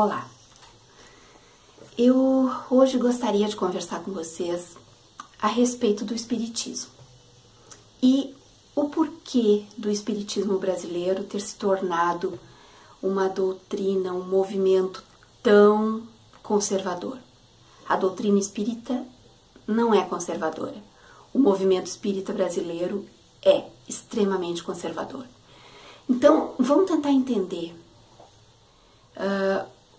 Olá, eu hoje gostaria de conversar com vocês a respeito do Espiritismo e o porquê do Espiritismo brasileiro ter se tornado uma doutrina, um movimento tão conservador. A doutrina espírita não é conservadora. O movimento espírita brasileiro é extremamente conservador. Então, vamos tentar entender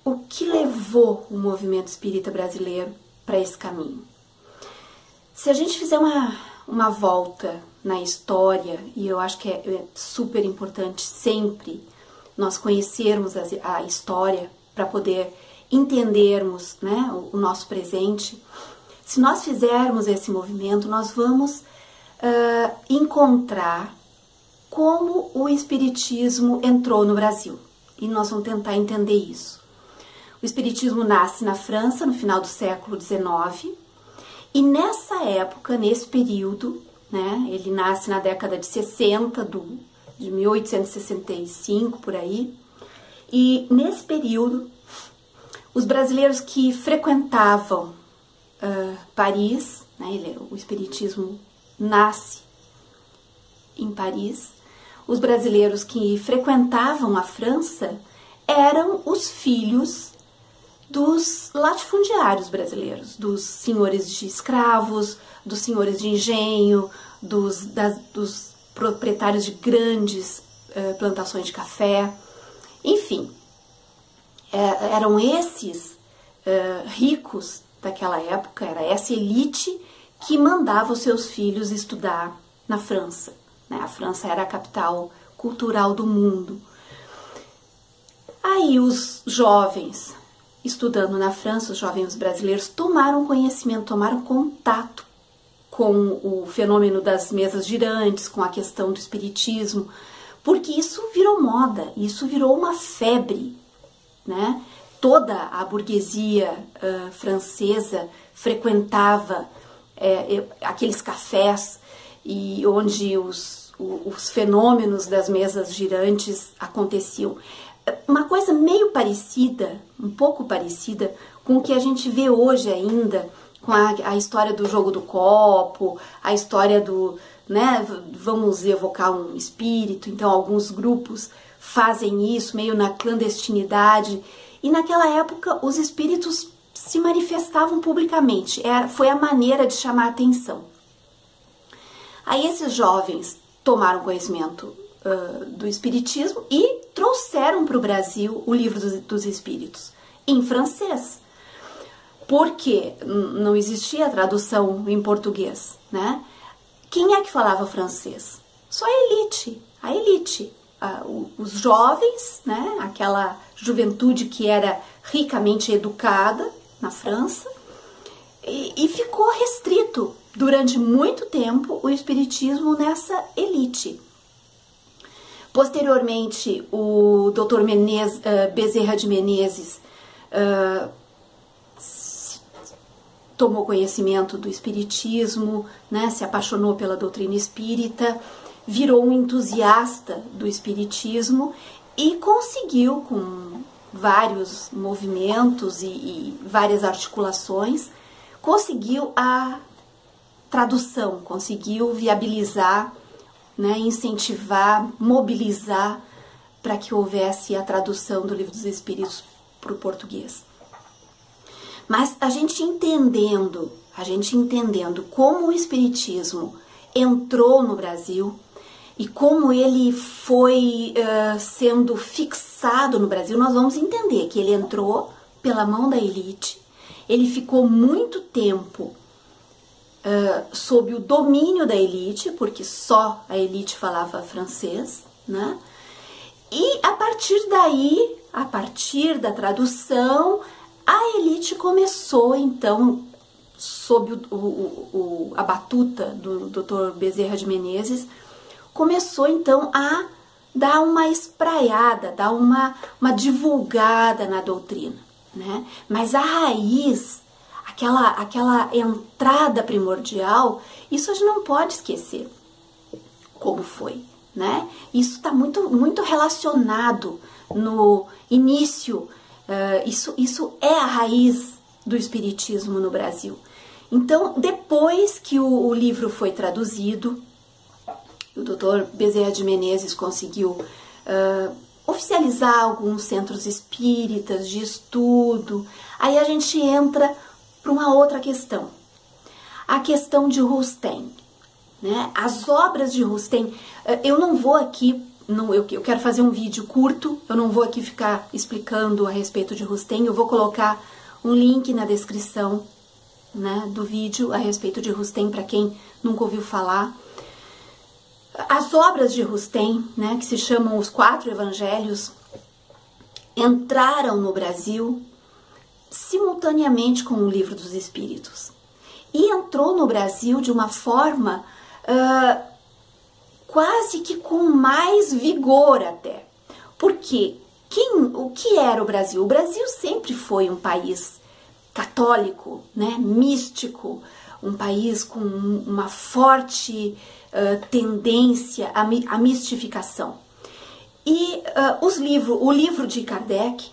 o que levou o movimento espírita brasileiro para esse caminho. Se a gente fizer uma volta na história, e eu acho que é super importante sempre nós conhecermos a história para poder entendermos, né, o nosso presente. Se nós fizermos esse movimento, nós vamos encontrar como o Espiritismo entrou no Brasil. E nós vamos tentar entender isso. O Espiritismo nasce na França no final do século XIX. E nessa época, nesse período, né, ele nasce na década de 60, de 1865, por aí. E nesse período, os brasileiros que frequentavam Paris, né, o Espiritismo nasce em Paris, os brasileiros que frequentavam a França eram os filhos dos latifundiários brasileiros, dos senhores de escravos, dos senhores de engenho, dos proprietários de grandes plantações de café, enfim, eram esses ricos daquela época, era essa elite que mandava os seus filhos estudar na França. A França era a capital cultural do mundo. Aí os jovens estudando na França, os jovens brasileiros tomaram conhecimento, tomaram contato com o fenômeno das mesas girantes, com a questão do espiritismo, porque isso virou moda, isso virou uma febre, né? Toda a burguesia francesa frequentava aqueles cafés e onde os fenômenos das mesas girantes aconteciam. Uma coisa meio parecida, um pouco parecida com o que a gente vê hoje ainda, com a história do jogo do copo, a história do, né, vamos evocar um espírito, então alguns grupos fazem isso meio na clandestinidade, e naquela época os espíritos se manifestavam publicamente, foi a maneira de chamar a atenção. Aí esses jovens tomaram conhecimento do espiritismo e trouxeram para o Brasil o Livro dos Espíritos, em francês, porque não existia tradução em português, né? Quem é que falava francês? Só a elite, os jovens, né? Aquela juventude que era ricamente educada na França, e ficou restrito durante muito tempo o espiritismo nessa elite. Posteriormente, o Dr. Bezerra de Menezes tomou conhecimento do espiritismo, né, se apaixonou pela doutrina espírita, virou um entusiasta do espiritismo e conseguiu, com vários movimentos e várias articulações, conseguiu a tradução, conseguiu viabilizar, né, incentivar, mobilizar para que houvesse a tradução do Livro dos Espíritos para o português. Mas a gente entendendo como o Espiritismo entrou no Brasil e como ele foi sendo fixado no Brasil, nós vamos entender que ele entrou pela mão da elite, ele ficou muito tempo sob o domínio da elite, porque só a elite falava francês, né? E a partir daí, a partir da tradução, a elite começou então, sob a batuta do Dr. Bezerra de Menezes, começou então a dar uma espraiada, dar uma divulgada na doutrina, né? Mas a raiz, aquela entrada primordial, isso a gente não pode esquecer como foi, né? Isso está muito relacionado no início Isso é a raiz do espiritismo no Brasil. Então, depois que o livro foi traduzido, o Dr. Bezerra de Menezes conseguiu oficializar alguns centros espíritas de estudo. Aí a gente entra para uma outra questão, a questão de Rustem, né? As obras de Rustem, eu não vou aqui, eu quero fazer um vídeo curto, eu não vou aqui ficar explicando a respeito de Rustem, eu vou colocar um link na descrição, né, do vídeo a respeito de Rustem para quem nunca ouviu falar. As obras de Rustem, né, que se chamam os 4 Evangelhos, entraram no Brasil simultaneamente com o Livro dos Espíritos. E entrou no Brasil de uma forma quase que com mais vigor até. Porque o que era o Brasil? O Brasil sempre foi um país católico, né, místico, um país com uma forte tendência à mistificação. E os livros de Kardec,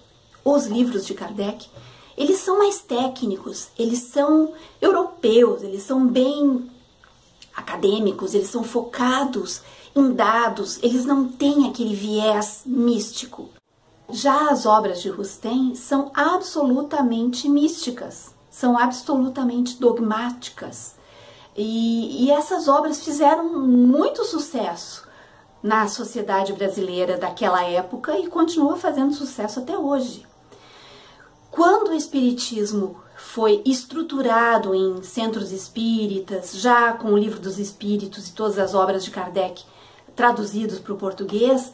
eles são mais técnicos, eles são europeus, eles são bem acadêmicos, eles são focados em dados, eles não têm aquele viés místico. Já as obras de Rustem são absolutamente místicas, são absolutamente dogmáticas. E essas obras fizeram muito sucesso na sociedade brasileira daquela época e continua fazendo sucesso até hoje. Quando o espiritismo foi estruturado em centros espíritas, já com o Livro dos Espíritos e todas as obras de Kardec traduzidos para o português,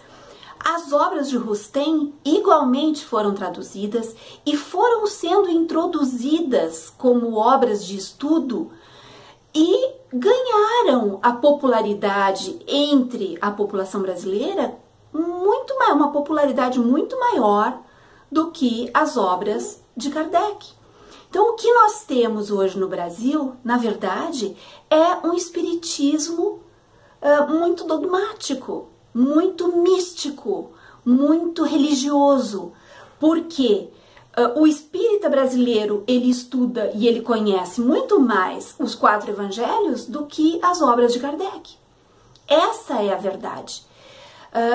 as obras de Rustem igualmente foram traduzidas e foram sendo introduzidas como obras de estudo e ganharam a popularidade entre a população brasileira, uma popularidade muito maior do que as obras de Kardec. Então, o que nós temos hoje no Brasil, na verdade, é um espiritismo muito dogmático, muito místico, muito religioso, porque o espírita brasileiro, ele estuda e ele conhece muito mais os 4 evangelhos do que as obras de Kardec. Essa é a verdade.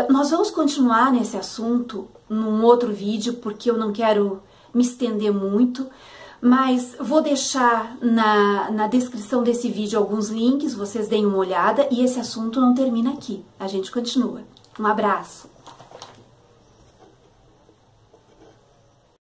Nós vamos continuar nesse assunto num outro vídeo, porque eu não quero me estender muito, mas vou deixar na descrição desse vídeo alguns links, vocês deem uma olhada, e esse assunto não termina aqui, a gente continua. Um abraço!